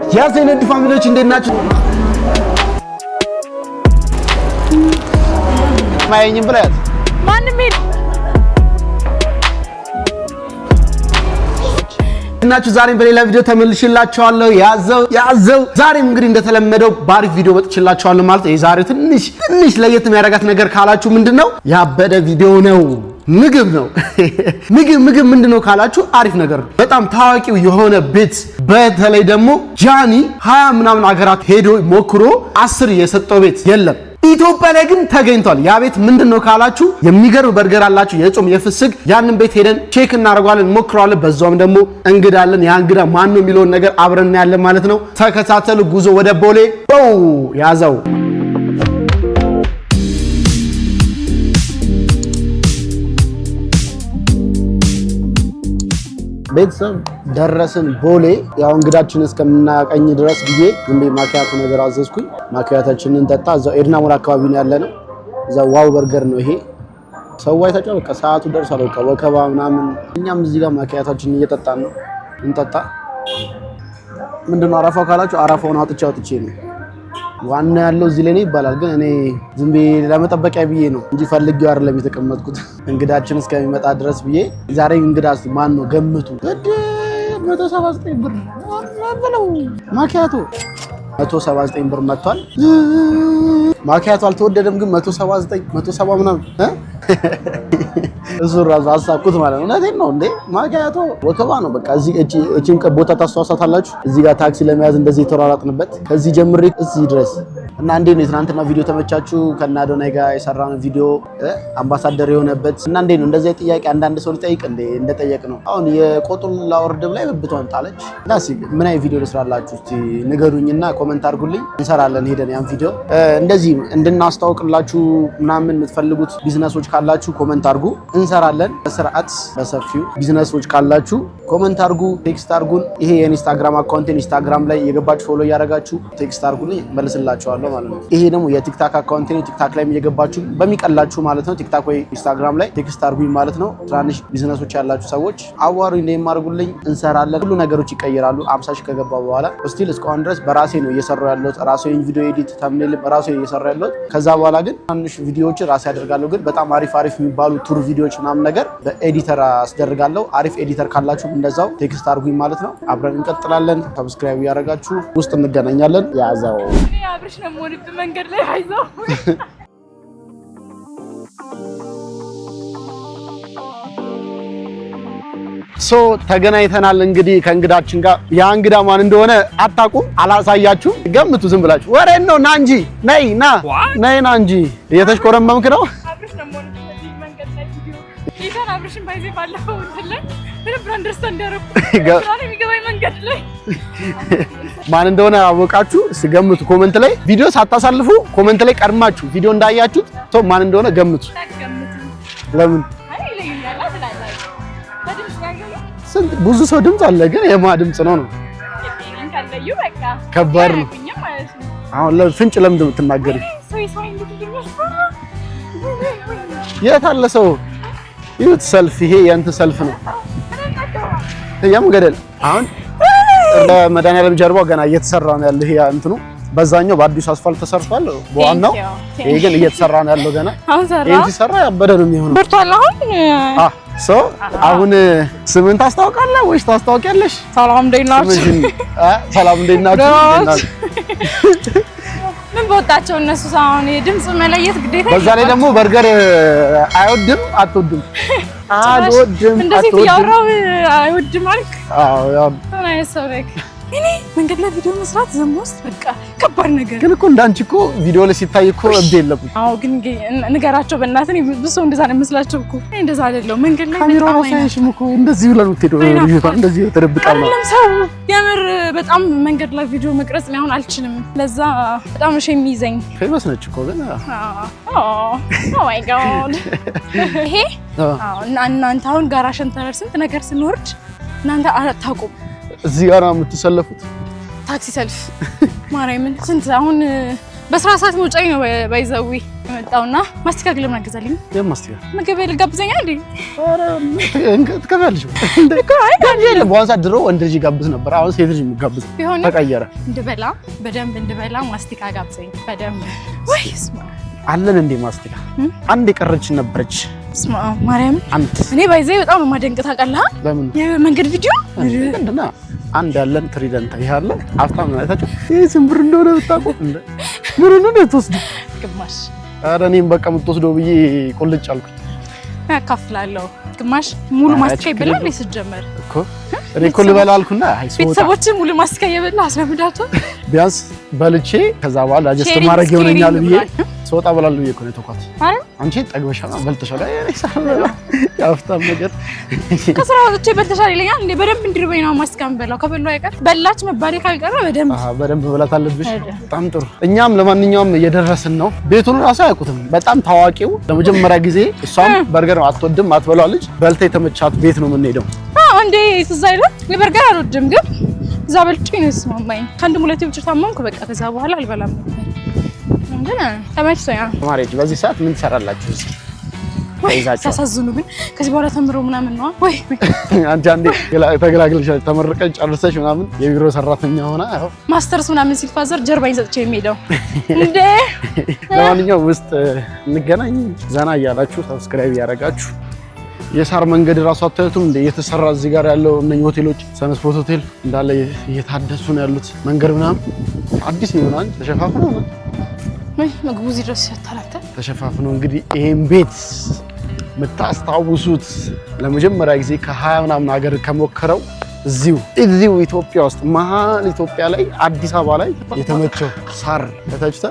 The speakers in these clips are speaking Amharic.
የዘይነድ ፋሚሊዎች እንዴት ናችሁ? ማየኝም ብላት ማንም እናችሁ ዛሬም በሌላ ቪዲዮ ተመልሼላችኋለሁ። ያዘው ዛሬም እንግዲህ እንደተለመደው ባሪፍ ቪዲዮ መጥቼላችኋለሁ ማለት ነው። የዛሬው ትንሽ ለየት የሚያደርጋት ነገር ካላችሁ ምንድነው? ያበደ ቪዲዮ ነው። ምግብ ነው። ምግብ ምንድነው ካላችሁ አሪፍ ነገር ነው። በጣም ታዋቂው የሆነ ቤት በተለይ ደግሞ ጃኒ 20 ምናምን አገራት ሄዶ ሞክሮ 10 የሰጠው ቤት የለም። ኢትዮጵያ ላይ ግን ተገኝቷል። ያ ቤት ምንድነው ካላችሁ የሚገርም በርገር አላችሁ የጾም የፍስግ ያንን ቤት ሄደን ቼክ እናደርጋለን ሞክራለን። በዛውም ደግሞ እንግዳለን። ያ እንግዳ ማን ነው የሚለውን ነገር አብረን ያለን ማለት ነው። ተከታተሉ። ጉዞ ወደ ቦሌ ያዘው። ቤተሰብ ደረስን ቦሌ። ያው እንግዳችን እስከምናቀኝ ድረስ ብዬ ዝም ብዬ ማኪያቶ ነገር አዘዝኩኝ። ማኪያታችንን ጠጣ። እዛው ኤድና ሞል አካባቢ ነው ያለነው። እዛው ዋው በርገር ነው ይሄ። ሰው አይታጨው በቃ ሰዓቱ ደርሷል። በቃ ወከባ ምናምን። እኛም እዚህ ጋር ማኪያታችንን እየጠጣን ነው። እንጠጣ። ምንድነው አራፋው ካላችሁ አራፋውን አውጥቼ ነው ዋና ያለው እዚህ ላይ ነው ይባላል። ግን እኔ ዝም ብዬ ለመጠበቂያ ብዬ ነው እንጂ ፈልጌው አይደለም የተቀመጥኩት እንግዳችን እስከሚመጣ ድረስ ብዬ። ዛሬ እንግዳስ ማን ነው ገምቱ? 179 ብር ነው ማኪያቶ 179 ብር መጥቷል። ማኪያቶ አልተወደደም ግን 179 170 ምናምን እሱ ራሱ አሳኩት ማለት ነው። እውነቴን ነው እንዴ ማኪያቶ ወከባ ነው በቃ። እቺን ቦታ ታስተዋሳታላችሁ። እዚህ ጋር ታክሲ ለመያዝ እንደዚህ ተሯሯጥንበት ከዚህ ጀምሬ እዚህ ድረስ እና እንዴ ነው የትናንትና ቪዲዮ ተመቻችሁ? ከናዶናይ ጋር የሰራነው ቪዲዮ አምባሳደር የሆነበት እና እንዴ ነው እንደዚህ ጥያቄ አንዳንድ ሰው ሊጠይቅ እንዴ እንደጠየቅ ነው። አሁን የቆጡን ላወርድብ ላይ ብብቷን ጣለች እና ምን አይነት ቪዲዮ ልስራላችሁ እስቲ ንገሩኝና ኮሜንት አድርጉልኝ። እንሰራለን ሄደን ያን ቪዲዮ እንደዚህ እንድናስተዋውቅላችሁ ምናምን የምትፈልጉት ቢዝነሶች ካላችሁ ኮሜንት አድርጉ። እንሰራለን በስርዓት በሰፊው። ቢዝነሶች ካላችሁ ኮሜንት አድርጉ፣ ቴክስት አድርጉን። ይሄ የኢንስታግራም አካውንቴን ኢንስታግራም ላይ የገባችሁ ፎሎ እያደረጋችሁ ቴክስት አድርጉልኝ መልስላችኋለሁ ማለት ነው። ይሄ ደግሞ የቲክታክ አካውንቴን ቲክታክ ላይ እየገባችሁ በሚቀላችሁ ማለት ነው ቲክታክ ወይ ኢንስታግራም ላይ ቴክስት አድርጉኝ ማለት ነው። ትናንሽ ቢዝነሶች ያላችሁ ሰዎች አዋሩኝ እንደም አድርጉልኝ። እንሰራለን። ሁሉ ነገሮች ይቀየራሉ። 50 ሺህ ከገባ በኋላ ስቲል እስካሁን ድረስ በራሴ ነው እየሰራው ያለሁት። ራሴን ቪዲዮ ኤዲት ተምኔል ራሴ እየሰራው ያለሁት። ከዛ በኋላ ግን ትናንሽ ቪዲዮዎች ራሴ አደርጋለሁ። ግን በጣም አሪፍ የሚባሉ ቱር ቪዲዮዎች ምናምን ነገር በኤዲተር አስደርጋለሁ። አሪፍ ኤዲተር ካላችሁ እንደዛው ቴክስት አድርጉኝ ማለት ነው። አብረን እንቀጥላለን። ሰብስክራይብ ያደረጋችሁ ውስጥ እንገናኛለን። ያዛው አብርሽ ነው ሞልብ መንገድ ላይ አይዞህ ተገናኝተናል። እንግዲህ ከእንግዳችን ጋር ያ እንግዳ ማን እንደሆነ አታውቁም፣ አላሳያችሁም። ገምቱ ዝም ብላችሁ። ወሬን ነው ና እንጂ ነይ ና እንጂ እየተሽኮረመምክ ነው። አብርሽ ነው ሞልብ መንገድ ላይ ቪዲዮ ይሄን አብርሽን ባይዜ ባለፈው እንትን ምንም አንደርስታንድ ያደረኩ ነው የሚገባኝ መንገድ ላይ ማን እንደሆነ አወቃችሁ? ገምቱ ኮሜንት ላይ። ቪዲዮ ሳታሳልፉ ኮሜንት ላይ ቀድማችሁ ቪዲዮ እንዳያችሁት ሰው ማን እንደሆነ ገምቱ። ለምን ብዙ ሰው ድምጽ አለ ግን የማ ድምጽ ነው ከባድ ነው። አሁን ለፍንጭ ለምንድን ነው የምትናገሪው? የት አለ ሰው? ይሁት ሰልፍ። ይሄ ያንተ ሰልፍ ነው። ያም ገደል አሁን ለመድኃኒዓለም ጀርባው ገና እየተሰራ ነው ያለው። ይሄ እንትኑ በዛኛው በአዲሱ አስፋልት ተሰርቷል በዋናው። ይሄ ግን እየተሰራ ነው ያለው ገና። ይሄ ሲሰራ ያበደ ነው የሚሆነው። በርቷል አሁን አሁን ስምን ታስተዋውቃለህ ወይስ ታስተዋውቂያለሽ? ሰላም እንዴት ናችሁ? ሰላም እንዴት ናችሁ? ምን በወጣቸው እነሱ አሁን ድምጽ መለየት ግዴታ። በዛ ላይ ደግሞ በርገር አይወድም አትወድም? አልወድም እንደዚህ ያወራው አይወድም አልክ? አዎ ያው እኔ መንገድ ላይ ቪዲዮ መስራት ዘሞስ በቃ ከባድ ነገር ግን እኮ እንዳንቺ እኮ ቪዲዮ ላይ ሲታይ እኮ እብድ የለም። አዎ ግን ንገራቸው በእናትህ። እኔ ብዙ ሰው እንደዛ ነው መስላቸው እኮ እኔ እንደዛ አይደለም። መንገድ ላይ ካሜራው ሳይሽም እኮ እንደዚህ ብላ ነው የምትሄደው። ልጅቷ እንደዚህ ተደብቃ ነው ሰው የምር በጣም መንገድ ላይ ቪዲዮ መቅረጽ ነው አሁን አልችልም። ለዛ በጣም እሺ የሚይዘኝ ፌመስ ነች እኮ ግን ኦ ማይ ጋድ ይሄ እናንተ አሁን ጋራ ሸንተረር ስንት ነገር ስንወርድ እናንተ አታውቁም። እዚህ ጋር ነው የምትሰለፉት ታክሲ ሰልፍ ማርያምን ስንት አሁን በስራ ሰዓት መውጫኝ ነው ባይዘዊ መጣውና ማስቲካ ለምን አገዛልኝ? የማስቲካ ምግብ ልጋብዘኛ እንዴ? ኧረ ትከፍያለሽ እኮ አይደል? በዋሳ ድሮ ወንድ ልጅ ጋብዝ ነበር። አሁን ሴት ልጅ የሚጋብዝ ተቀየረ። እንድበላ በደንብ እንድበላ ማስቲካ ጋብዘኝ በደንብ። ወይስ አለን እንዴ ማስቲካ? አንድ የቀረችን ነበረች። ስማ ማርያም እኔ ባይዘይ በጣም ማደንቀት አቀላህ። ለምን የመንገድ ቪዲዮ እንደና አንድ ያለን ትሪደንት ይያለ አፍታም ናታችሁ ይሄ ዝምብር እንደሆነ ብታውቁ እንደ ምን ነው የምትወስደው? ግማሽ ኧረ እኔም በቃ የምትወስደው ብዬ ቁልጭ አልኩኝ። አካፍላለሁ። ግማሽ ሙሉ ማስቲካ ይበላል ሲጀመር እኮ እኔ እኮ ልበላ አልኩና ቤተሰቦች ሙሉ ማስቲካ እየበላ አስለምዳቸው ቢያንስ በልቼ ከዛ በኋላ ጀስት ማድረግ ይሆነኛል ብዬ ሰውጣ በላሉ እኮ ነው ተቋት አንቺ ጠግበሻና በልተሻል። አይ ሳበላ ያፍታም ነገር ከስራ ወጥቼ በልተሻል ይለኛል እንዴ? በደንብ እንዲርበኝ ነው ማስቲካም በላው። ከበላው አይቀር በላች መባሌ ካልቀረ በደንብ በላት አለብሽ። በጣም ጥሩ። እኛም ለማንኛውም እየደረስን ነው። ቤቱን ራሱ አያውቁትም። በጣም ታዋቂው ለመጀመሪያ ጊዜ እሷም በርገር አትወድም አትበላለች። በልታ የተመቻት ቤት ነው የምንሄደው። አንዴ ትዝ አይልም? በርገር አልወድም ግን እዛ በልቼ ነው የስማማኝ። ከአንድ ሁለቴ ብቻ ታመምኩ። በቃ ከዛ በኋላ አልበላም ነበር። ተመችቶኛል። ተማሪዎች በዚህ ሰዓት ምን ትሰራላችሁ? ሲያሳዝኑ ግን ከዚህ በኋላ ተምረው ምናምን ነው ወይ? አንቺ አንዴ ተገላግለሽ ተመርቀሽ ጨርሰሽ ምናምን የቢሮ ሰራተኛ ሆና ማስተርስ ምናምን ሲፋዘር ጀርባኝ ሰጥቼ የሚሄደው እንዴ። ለማንኛውም ውስጥ እንገናኝ። ዘና እያላችሁ ሰብስክራይብ ያደረጋችሁ የሳር መንገድ ራሱ አታዩትም እንደ እየተሰራ እዚህ ጋር ያለው እነኚህ ሆቴሎች ሰንስፖት ሆቴል እንዳለ እየታደሱ ነው ያሉት። መንገድ ምናምን አዲስ ነው ምናምን ተሸፋፍኖ ነው ምግቡ እዚህ ድረስ ያታላተ ተሸፋፍኖ። እንግዲህ ይሄን ቤት የምታስታውሱት ለመጀመሪያ ጊዜ ከ20 ምናምን ሀገር ከሞከረው እዚሁ ኢትዮጵያ ውስጥ መሀል ኢትዮጵያ ላይ አዲስ አበባ ላይ የተመቸው ሳር ተታጭታ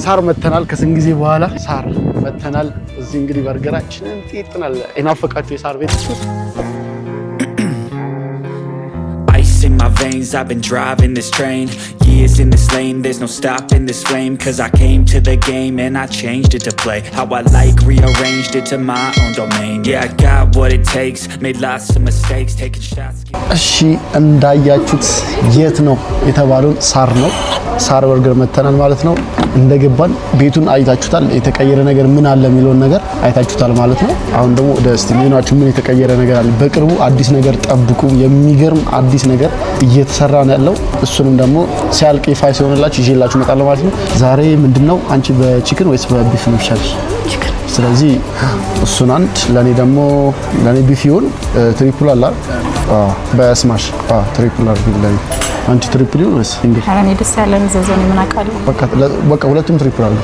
ሳር መተናል። ከስንት ጊዜ በኋላ ሳር መተናል። እዚህ እንግዲህ በርገራችንን ጥይጥናል። የናፈቃችሁ የሳር ቤት in my veins, I've been driving this train. Years in this lane, there's no stopping this flame. Cause I came to the game and I changed it to play how I like, rearranged it to my own domain. Yeah, I got what it takes, made lots of mistakes, taking shots. እሺ እንዳያችሁት የት ነው የተባለውን ሳር ነው። ሳር በርገር መተናል ማለት ነው። እንደገባን ቤቱን አይታችሁታል። የተቀየረ ነገር ምን አለ የሚለውን ነገር አይታችሁታል ማለት ነው። አሁን ደግሞ ወደ ሜኑአችን ምን የተቀየረ ነገር አለ፣ በቅርቡ አዲስ ነገር ጠብቁ። የሚገርም አዲስ ነገር እየተሰራ ነው ያለው። እሱንም ደግሞ ሲያልቅ ይፋ ሲሆንላችሁ ይዤላችሁ እመጣለሁ ማለት ነው። ዛሬ ምንድነው አንቺ በቺክን ወይስ በቢፍ ነው ይሻልሽ? ቺክን። ስለዚህ እሱን አንድ ለኔ ቢፍ ይሁን። ትሪፕል አላ በስማሽ ትሪፕል አድርጊልኝ። አንቺ ትሪፕል ይሁን ወይስ እንዴ? አራኔ ደስ ያለን ዘዘን ምን አውቃለሁ። በቃ ሁለቱም ትሪፕል አድርጊ።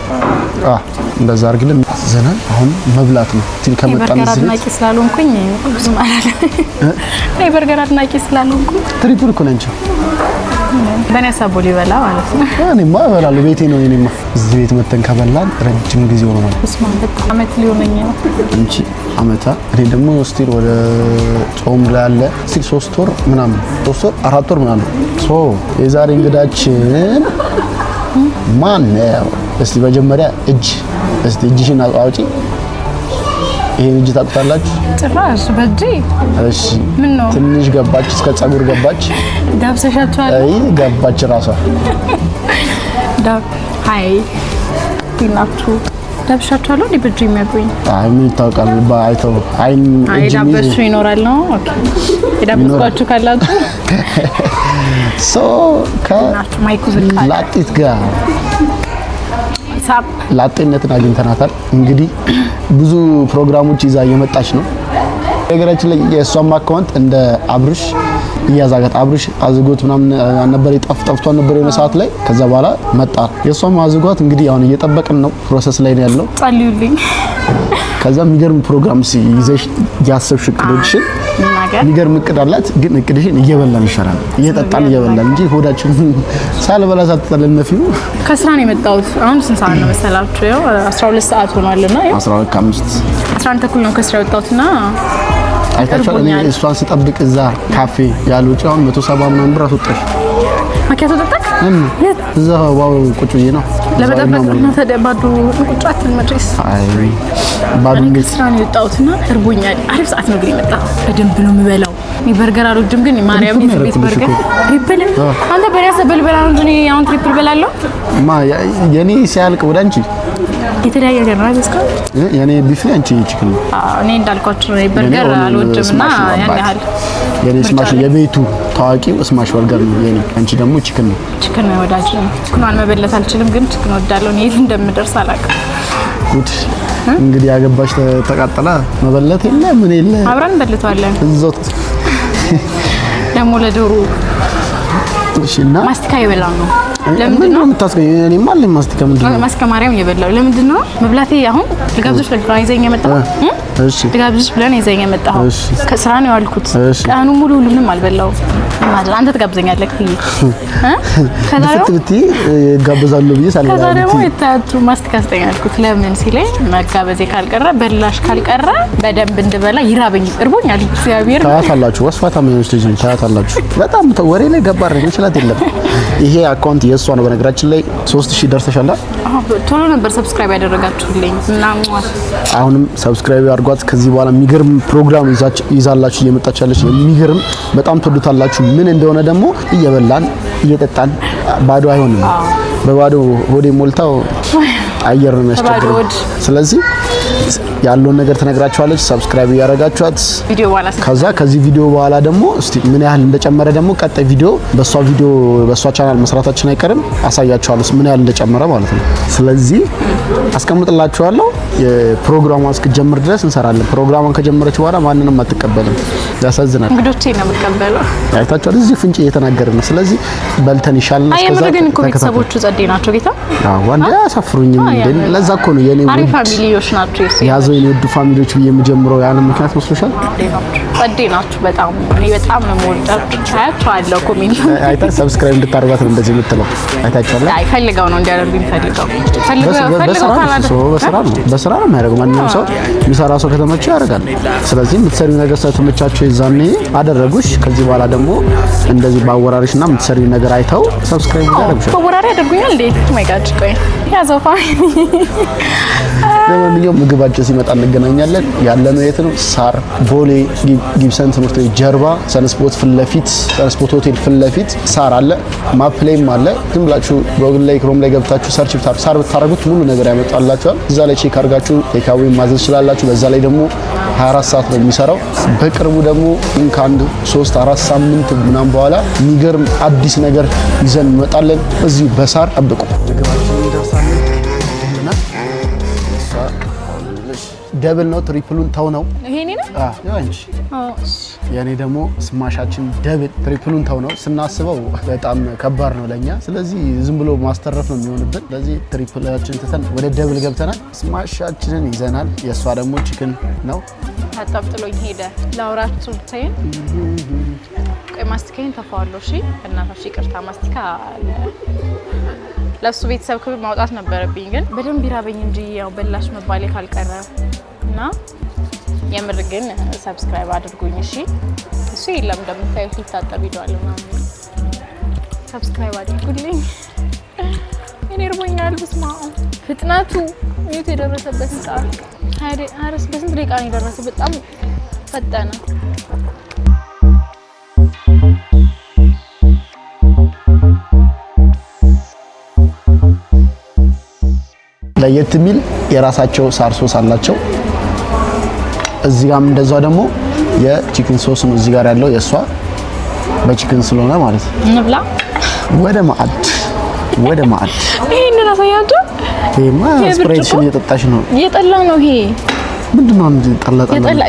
እንደዛ አድርጊልን። ዘናል። አሁን መብላት ነው። ከመጣን በርገር አድናቂ ስላልሆንኩኝ ብዙ ማለት ነው። በርገር አድናቂ ስላልሆንኩኝ ትሪፕል እኮ ነው እንጂ በእኔ ሀሳብ ሊበላ ማለት ነው። እኔማ እበላለሁ። ቤቴ ነው። እኔማ እዚህ ቤት መተን ከበላን ረጅም ጊዜ ሆኖናል። እስማን በጣም አመት ሊሆነኝ ነው እንጂ አመታ። እኔ ደግሞ ስቲል ወደ ጾም ላይ አለ ስቲል 3 ወር ምናምን 3 ወር 4 ወር ምናምን። የዛሬ እንግዳችን ማን ነው? እስቲ መጀመሪያ እጅሽን አውጪ። ይሄን እጅ ታውቁታላችሁ? ጭራሽ በእጄ። እሺ ምን ነው ትንሽ ገባች፣ እስከ ጸጉር ገባች። ዳብሰሻችኋል? አይ ገባች ራሷ። ሃይ ዲናችሁ ዳብሰሻችኋል? በእጄ የሚያቆኝ አይ ምን ይታወቃል? ባይተው አይን እጅ ዳብሱ ይኖራል ነው። ኦኬ የዳብስኳችሁ ካላችሁ ከናችሁ ማይኩ ዝልቃል ላጢት ጋር ሳብ ላጤነትን አግኝተናታል። እንግዲህ ብዙ ፕሮግራሞች ይዛ እየመጣች ነው። ነገራችን ላይ የሷም አካውንት እንደ አብርሽ እያዛጋት አብርሽ አዝጎት ምናምን ነበር ጠፍቷን ነበር የሆነ ሰዓት ላይ። ከዛ በኋላ መጣ የሷም አዝጓት። እንግዲህ አሁን እየጠበቅን ነው፣ ፕሮሰስ ላይ ነው ያለው። ጸልዩልኝ። ከዛ የሚገርም ፕሮግራም ይዘሽ ያሰብሽ እቅዶችሽን የሚገርም እቅድ አላት። ግን እቅድሽን እየበላን ይሻላል፣ እየጠጣን እየበላን እንጂ ሆዳችን ሳልበላ ሳትጠለል ነፊው። ከስራ ነው የመጣሁት። አሁን ስንት ሰዓት ነው መሰላችሁ? ያው 12 ሰዓት ሆኗልና 12:05 11 ተኩል ነው ከስራ የወጣሁትና አይታችኋል። እኔ እሷን ስጠብቅ እዛ ካፌ ያሉት አሁን 170 ምናምን ብር አስወጣሽ። ማኪያቶ ጠጣክ? እዛ ዋው ቁጭ ብዬ ነው ለበጠበጥ ነው ተደባዱ ቁጫት መድረስ አይ ባዱ ስራ ነው የወጣሁትና እርቦኛል። አሪፍ ሰዓት ነው ግን የመጣው። በደንብ ነው የምበላው። በርገር አልወድም ግን ማርያም ቤት በርገር ትሪፕል አንተ በሪያስ በልበላ ነው እንጂ አሁን ትሪፕል በላለሁ ማ የኔ ሲያልቅ ወደ አንቺ የተለያየ ነገር ነው አይስካ የኔ ቢፍ አንቺ ቺክን እኔ እንዳልኳችሁ ነው በርገር አልወድምና ያን ያህል የኔ ስማሽ የቤቱ ታዋቂው ስማሽ በርገር ነው የኔ አንቺ ደግሞ ቺክን ነው ቺክን ነው ወዳጅ ነው ቺክን መበለት አልችልም ግን ቺክን ወዳለሁ እኔ እንደምደርስ አላውቅም ጉድ እንግዲህ ያገባሽ ተቃጠላ መበለት የለ ምን የለ አብራን በልቷለን እዛው ደሞ ለዶሩ እሺና ማስቲካ ይበላው ነው ለምን ነው የምታስገኘው? እኔማ አለኝ ማስቲካ ምንድን ነው? ማስቲካ ማርያም እየበላሁ ለምንድን ነው መብላቴ? አሁን ልጋብዝሽ ብለን ይዘኝ የመጣው እሺ፣ ልጋብዝሽ ብለን ይዘኝ የመጣው ከስራ ነው ያልኩት። ቀኑ ሙሉ ምንም አልበላሁም። ማለት አንተ ትጋብዘኛለህ ብዬ ከዛሬው ብትይ ጋብዛለሁ ብዬ ሳልበላ ከዛሬው የታቱ ማስቲካ አስጠኝ ያልኩት ለምን ሲለኝ መጋበዜ ካልቀረ በላሽ ካልቀረ በደንብ እንድበላ ይራበኝ እርቦኛል። እግዚአብሔር ታያታላችሁ፣ ወስፋታ ምንሽ ልጅ ታያታላችሁ። በጣም ወሬ ላይ ገባር ነው ይችላል የለም ይሄ አካውንት የሷ ነው። በነገራችን ላይ 3000 ደርሰሻል። ቶሎ ነበር ሰብስክራይብ ያደረጋችሁልኝ እና አሁንም ሰብስክራይብ አድርጓት። ከዚህ በኋላ የሚገርም ፕሮግራም ይዛላችሁ እየመጣች ያለች የሚገርም በጣም ትወዱታላችሁ። ምን እንደሆነ ደግሞ እየበላን እየጠጣን ባዶ አይሆንም። በባዶ ሆዴ ሞልታው አየር ነው የሚያስቸግረው። ስለዚህ ያለውን ነገር ተነግራችኋለች። ሰብስክራይብ ያደረጋችኋት ቪዲዮ በኋላ ከዛ ከዚህ ቪዲዮ በኋላ ደግሞ እስቲ ምን ያህል እንደጨመረ ደግሞ ቀጣይ ቪዲዮ በሷ ቻናል መስራታችን አይቀርም አሳያችኋለሁ ምን ያህል እንደጨመረ ማለት ነው። ስለዚህ አስቀምጥላችኋለሁ። የፕሮግራሟን እስክጀምር ድረስ እንሰራለን። ፕሮግራሟን ከጀመረች በኋላ ማንንም አትቀበልም። ያሳዝናል። እንግዶቼ ነው የምቀበለው። አይታችኋል። እዚህ ፍንጭ እየተናገርን ነው። ስለዚህ በልተን ይሻልና እስከዛ ግን ቤተሰቦቹ ጸዴ ናቸው። ጌታ ወንድ አያሳፍሩኝም። ለዛ እኮ ነው የኔ አሪፍ ፋሚሊዎች ናቸው። ያዘው የኔ ውድ ፋሚሊዎች ብዬ የምጀምረው ያለ ምክንያት መስሎሻል? ጸዴ ናችሁ በጣም እኔ በጣም ነው የምወዳችሁ። አያችኋለሁ ኮሜንት አይታ ሰብስክራይብ እንድታርጓት ነው እንደዚህ የምትለው አይታችኋል። አይ ፈልገው ነው እንዲያደርጉኝ ፈልገው በስራ ነው የሚያደርገው። ማንኛውም ሰው የሚሰራ ሰው ከተመቸው ያደርጋል። ስለዚህ የምትሰሪው ነገር ስለተመቻቸው የዛኔ አደረጉሽ። ከዚህ በኋላ ደግሞ እንደዚህ ባወራሪሽና የምትሰሪው ነገር አይተው ሰብስክራይብ ያደርጉሻል። ባወራሪ ያደርጉኛል እንዴ? ማይ ጋድ ቆይ ያዘው ፋሚሊ ለማንኛውም ምግባቸው ሲመጣ እንገናኛለን። ያለነው የት ነው? ሳር ቦሌ ጊብሰን ትምህርት ቤት ጀርባ ሰንስፖት ፊት ለፊት ሰንስፖት ሆቴል ፊት ለፊት ሳር አለ። ማፕ ላይም አለ። ዝም ብላችሁ ጎግል ላይ ክሮም ላይ ገብታችሁ ሰርች ብታደርጉ ሳር ብታረጉት ሙሉ ነገር ያመጣላችኋል። እዛ ላይ ቼክ አድርጋችሁ ቴካዌ ማዘዝ ትችላላችሁ። በዛ ላይ ደግሞ 24 ሰዓት ነው የሚሰራው። በቅርቡ ደግሞ ከአንድ 3-4 ሳምንት ምናምን በኋላ የሚገርም አዲስ ነገር ይዘን እንመጣለን። እዚሁ በሳር ጠብቁ። ደብል ነው ትሪፕሉን ተው ነው ይሄኔ ነው ያንቺ ያኔ ደግሞ ስማሻችን ደብል ትሪፕሉን ተው ነው ስናስበው በጣም ከባድ ነው ለኛ። ስለዚህ ዝም ብሎ ማስተረፍ ነው የሚሆንብን። ስለዚህ ትሪፕላችን ትተን ወደ ደብል ገብተናል። ስማሻችንን ይዘናል። የሷ ደግሞ ቺክን ነው። ታጣፍጥሎኝ ሄደ ላውራችሁ ተይን ቆይ ማስቲካዬን ተፋዋለሁ። እሺ እናታሽ ይቅርታ ማስቲካ ለሱ ቤተሰብ ክብር ማውጣት ነበረብኝ ግን በደንብ ይራበኝ እንጂ ያው በላሽ መባሌ ካልቀረ እና የምር ግን ሰብስክራይብ አድርጉኝ እሺ። እሱ የለም እንደምታዩት ሊታጠብ ይዷል ማለት ሰብስክራይብ አድርጉልኝ። እኔ እርቦኛል። በስማ ፍጥነቱ የት የደረሰበት ሰዓት አረስ በስንት ደቂቃ ነው የደረሰው? በጣም ፈጠነ። ለየት የሚል የራሳቸው ሳር ሶስ አላቸው። እዚህ ጋርም እንደዛው ደግሞ የቺክን ሶስ ነው እዚህ ጋር ያለው የሷ በቺክን ስለሆነ ማለት ነው። እንብላ ወደ ማዕድ ይሄንን አሳያችሁ። ይሄማ ስፕራይትሽን እየጠጣሽ ነው። እየጠላ ነው ይሄ ምንድነው? አንድ ጠላ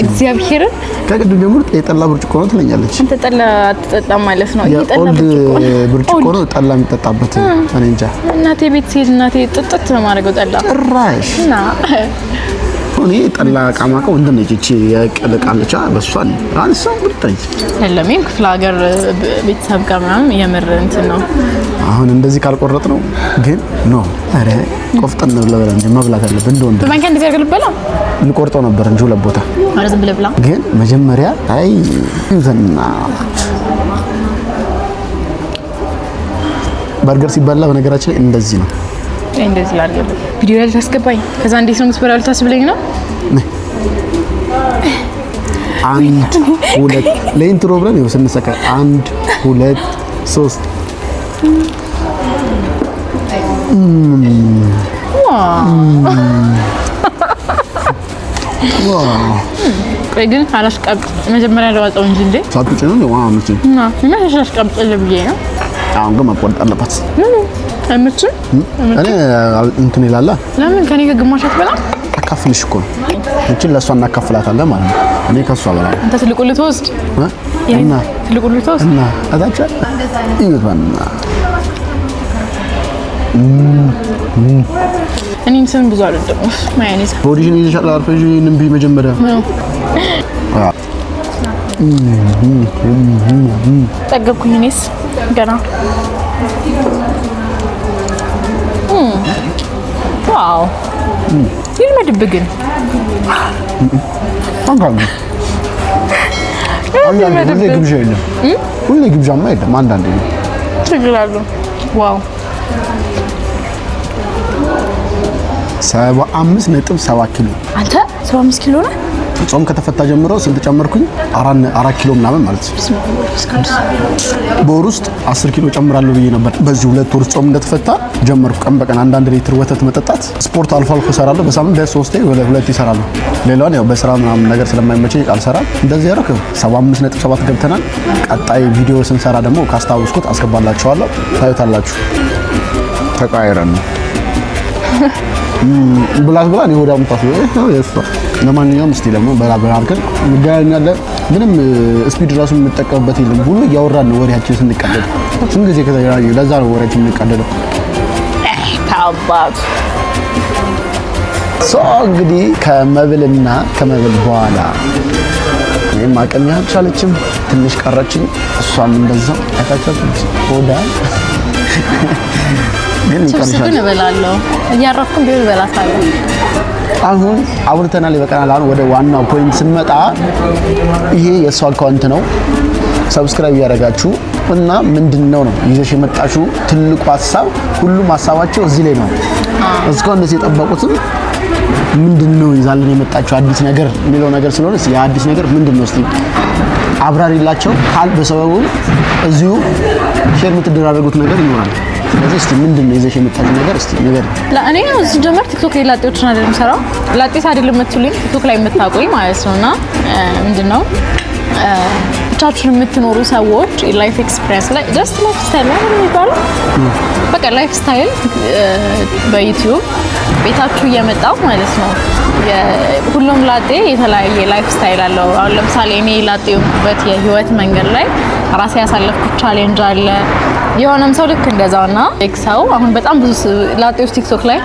እግዚአብሔር ከቅድም ጀምሮ የጠላ ብርጭቆ ነው ትለኛለች። አንተ ጠላ አትጠጣም ማለት ነው። የጠላ ብርጭቆ ነው ጠላ የሚጠጣበት። እኔ እንጃ እናቴ ቤት ሲሄድ እናቴ ጥጥት ነው ማድረገው ጠላ ጭራሽ እና እኔ ጠላ ቃማቀው እንደነች እቺ የቀለቃለቻ በሷን አንሳው ብታይ ለምን ክፍለ ሀገር ቤተሰብ ጋር ምናምን የምር እንትን ነው። አሁን እንደዚህ ካልቆረጥ ነው ግን ኖ አረ ቆፍጠን ብለበለ መብላት አለብን። እንደው በማንኪያ እንደዚህ አድርገን ልበላ ልቆርጠው ነበር እንጂ ሁለት ቦታ አረ ዝም ብለህ ብላ። ግን መጀመሪያ አይ እንዘና በርገር ሲበላ በነገራችን እንደዚህ ነው። እንደዚህ ላድርግ ቪዲዮ ላይ ታስገባኝ። ከዛ እንዴት ነው የምትበላው ልታስብለኝ ነው? አንድ ሁለት ለኢንትሮ ብለን ነው ስንሰካ 1 2 3 ቆይ ግን አላስቀምጥ መጀመሪያ ለዋጣው እንጂ ሳትጭ ነው ዋው ምንጭ እና አላስቀምጥ ለብዬ ነው። አሁን ግን መቆርጥ አለባት። አይመችም? እኔ እንትን ይላል። ለምን ከኔ ግማሽ አትበላም? አካፍልሽ እኮ ነው እንጂ ለሷ እናካፍላታለን ማለት ነው። እኔ ከሷ በላይ አንተ ትልቁ ልትወስድ እና ትልቁ ልትወስድ እና አታቻ ይወጣና እኔም ስም ብዙ አይደለም ማዮኔዝ ኦሪጂን ይሻላል። አርፈሽ እንቢ መጀመሪያ ጠገብኩኝ እኔስ ገና ዋው ይልመድብህ ግን አንዳንዴ ግብዣ የለም ሁሌ ግብዣማ የለም አንዳንዴ ነው ችግር አለው። ዋው 75.7 ኪሎ አንተ 75 ኪሎ ነህ? ጾም ከተፈታ ጀምሮ ስንት ጨመርኩኝ? 4 ኪሎ ምናምን ማለት ነው። በወር ውስጥ 10 ኪሎ ጨምራለሁ ብዬ ነበር። በዚህ 2 ወር ጾም እንደተፈታ ጀመርኩ ቀን በቀን 1 ሊትር ወተት መጠጣት። ስፖርት አልፎ አልፎ እሰራለሁ። በሳምንት 3 ወይ 2 ይሰራለሁ። ሌላውን ያው በስራ ምናምን ነገር ስለማይመቸኝ አልሰራም። እንደዚህ ያረክ 75.7 ገብተናል። ቀጣይ ቪዲዮ ስንሰራ ደግሞ ካስታውስኩት አስገባላችኋለሁ። ታዩታላችሁ። ተቃይረን ብላስ ብላ ነው ወዳም ታስ ነው የእሷ። ለማንኛውም እስቲ ደግሞ በላበላ አድርገን እንገናኛለን። ምንም ስፒድ ራሱ የምንጠቀምበት የለም። ሁሉ እያወራን ነው ወሬያችን ስንቀደድ። ስንት ጊዜ ከተያዩ ለዛ ነው ወሬያችን የምንቀደደው። ታባቱ እንግዲህ ከመብልና ከመብል በኋላ እኔም አቅም ያልቻለችም ትንሽ ቀረችኝ። እሷም እንደዛው አይታቻችሁ ወዳ ግን ችብስን እበላለሁ እያረፍኩኝ ቢሆን እበላታለሁ። አሁን አውርተናል ይበቃናል። አሁን ወደ ዋናው ፖይንት ስንመጣ ይሄ የእሷ አካውንት ነው። ሰብስክራይብ ያደረጋችሁ እና ምንድነው ነው ይዘሽ የመጣችሁ ትልቁ ሀሳብ፣ ሁሉም ሀሳባቸው እዚህ ላይ ነው። እስካሁን እንደዚህ የጠበቁትም ምንድነው ይዛልን የመጣችሁ አዲስ ነገር የሚለው ነገር ስለሆነ የአዲስ ነገር ምንድነው እስቲ አብራሪላቸው። ካል በሰበቡ እዚሁ ሼር የምትደራረጉት ነገር ይኖራል። ስለዚህ እስቲ ምንድነው ይዘሽ የመጣችሁ ነገር እስቲ ነገር ለእኔ ነው ጀመር ቲክቶክ ላይ ላጤዎችን አይደለም ሰራው ላጤት አይደለም የምትሉኝ ቲክቶክ ላይ የምታቆይ ማለት ነውና ምንድነው ብቻችሁን የምትኖሩ ሰዎች ላይፍ ኤክስፒሪየንስ ላይ ጀስት ላይፍ ስታይል ነው የሚባለው። በቃ ላይፍ ስታይል በዩቲዩብ ቤታችሁ እየመጣው ማለት ነው። ሁሉም ላጤ የተለያየ ላይፍ ስታይል አለው። አሁን ለምሳሌ እኔ ላጤ የሆንኩበት የህይወት መንገድ ላይ ራሴ ያሳለፍኩት ቻሌንጅ አለ። የሆነም ሰው ልክ እንደዛውና ሰው አሁን በጣም ብዙ ላጤዎች ቲክቶክ ላይ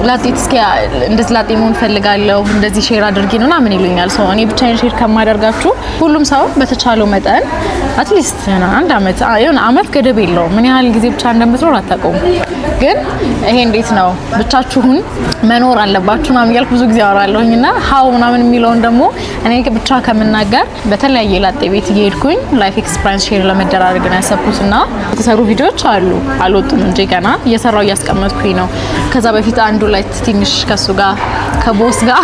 ላጤ እስኪ እንደዚህ ላጤ መሆን ፈልጋለሁ እንደዚህ ሼር አድርጊ ነውና ምን ይሉኛል። ሰው እኔ ብቻዬን ሼር ከማደርጋችሁ ሁሉም ሰው በተቻለው መጠን አትሊስት አንድ አመት የሆነ አመት ገደብ የለውም። ምን ያህል ጊዜ ብቻ እንደምትኖር አታውቁም። ግን ይሄ እንዴት ነው ብቻችሁን መኖር አለባችሁ ምናምን እያልኩ ብዙ ጊዜ አወራለሁኝና ሀው ምናምን የሚለውን ደግሞ እኔ ብቻ ከምናገር በተለያየ ላጤ ቤት እየሄድኩኝ ላይፍ ኤክስፒሪየንስ ሼር ለመደራረግ ነው ያሰብኩትና የተሰሩ ቪዲዮዎች አሉ አልወጡም እንጂ ገና እየሰራው እያስቀመጥኩኝ ነው። ከዛ በፊት አንዱ ላይ ትንሽ ከሱ ጋር ከቦስ ጋር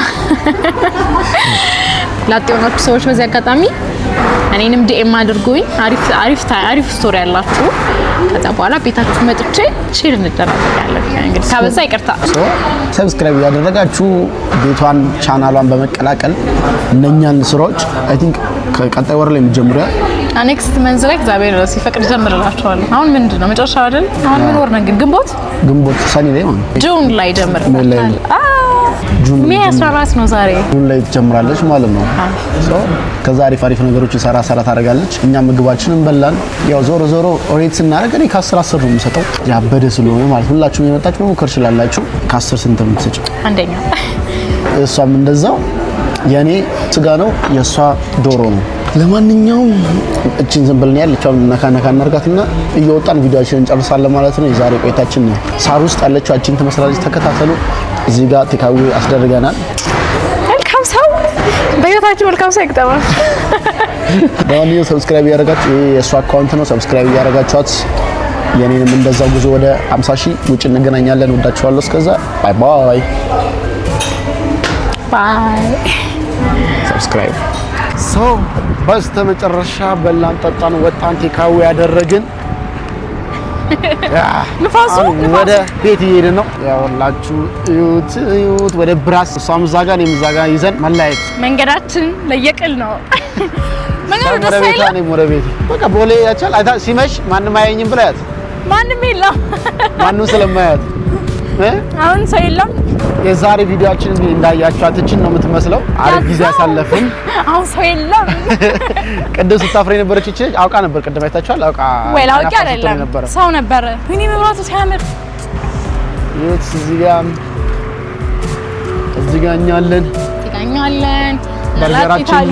ላጤ ሆናችሁ ሰዎች በዚህ አጋጣሚ እኔንም ዲኤም አድርጉኝ። አሪፍ ስቶሪ ያላችሁ ከዛ በኋላ ቤታችሁ መጥቼ ሼር እንደራረጋለን። እንግዲህ ካበዛ ይቅርታ። ሰብስክራይብ ያደረጋችሁ ቤቷን ቻናሏን በመቀላቀል እነኛን ስራዎች አይ ቲንክ ከቀጣይ ወር ላይ የሚጀምሩ ኔክስት መንዝ ላይ እግዚአብሔር ሲፈቅድ ጀምርላችኋለሁ። አሁን ምንድነው መጨረሻ አይደል? አሁን ምን ወር ነው ግን? ግንቦት ሰኔ ላይ ማለት ጁን ላይ ጀምርላችኋል። ሜይ 14 ነው ዛሬ። ጁን ላይ ትጀምራለች ማለት ነው። ከዛ አሪፍ ነገሮችን ሰራ ታደርጋለች። እኛ ምግባችንን በላን። ያው ዞሮ ኦሬት ስናደርግ እኔ ከ10 ነው የምሰጠው ያበደ ስለሆነ ማለት ሁላችሁም የመጣችሁ መሞከር ይችላልላችሁ። ከ10 ስንት ነው የምትሰጪው? አንደኛ እሷም እንደዛው የኔ ስጋ ነው የሷ ዶሮ ነው። ለማንኛውም እቺን ዝም ብለን ያለችው ነካ እናርጋትና እየወጣን ቪዲዮአችንን እንጨርሳለን ማለት ነው። የዛሬ ቆይታችን ሳር ውስጥ ያለችው እቺን ትመስላለች። ተከታተሉ። እዚህ ጋር ቴካዊ አስደርገናል። መልካም ሰው በህይወታችሁ መልካም ሰው ይግጠማል። ለማንኛውም ሰብስክራይብ ያደረጋችሁ የሷ አካውንት ነው። ሰብስክራይብ ያደረጋችኋት የኔንም እንደዛው ጉዞ ወደ 50,000 ውጭ እንገናኛለን። ወዳችኋለሁ። እስከዛ ባይ ባይ ባይ። ሰብስክራይብ በስተመጨረሻ በላን ጠጣን ወጣን ቴካዊ ያደረግን ንፋሱ ወደ ቤት እየሄድን ነው። ያውላችሁ እዩት ወደ ብራስ እሷም እዛ ጋር እኔም እዛ ጋር ይዘን መላየት መንገዳችን ለየቅል ነው። መንገዱ ደስ አይልም። ወደ ቤት በቃ ቦሌ ያቻል አይታ ሲመሽ ማንም አያየኝም ብላያት ማንም የለም ማንም ስለማያት አሁን ሰው የለም። የዛሬ ቪዲዮአችን እንግዲህ እንዳያችኋት እቺን ነው የምትመስለው። አሪፍ ጊዜ አሳለፍን። አሁን ሰው የለም። ቅድም ስታፍሬ ነበረች እቺ አውቃ ነበር። ቅድም አይታችኋል። አውቃ ወይ አውቃ አይደለም ሰው ነበር። እኔ መብራቱ ሲያምር ይኸውት እዚህ ጋር እኛለን በርገራችን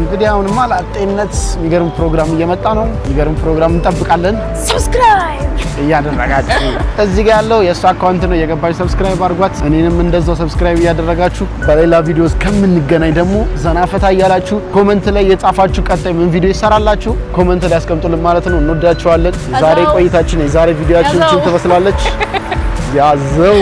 እንግዲህ አሁንማ ላጤነት የሚገርም ፕሮግራም እየመጣ ነው። የሚገርም ፕሮግራም እንጠብቃለን። ሰብስክራይብ እያደረጋችሁ እዚህ ጋር ያለው የእሱ አካውንት ነው። የገባችሁ ሰብስክራይብ አድርጓት። እኔንም እንደዛው ሰብስክራይብ እያደረጋችሁ በሌላ ቪዲዮ እስከምንገናኝ ደግሞ ዘናፈታ እያላችሁ ኮሜንት ላይ የጻፋችሁ ቀጣይ ምን ቪዲዮ ይሰራላችሁ ኮሜንት ላይ አስቀምጡልን ማለት ነው። እንወዳችኋለን። ዛሬ ቆይታችን የዛሬ ቪዲዮአችን ትመስላለች። ያዘው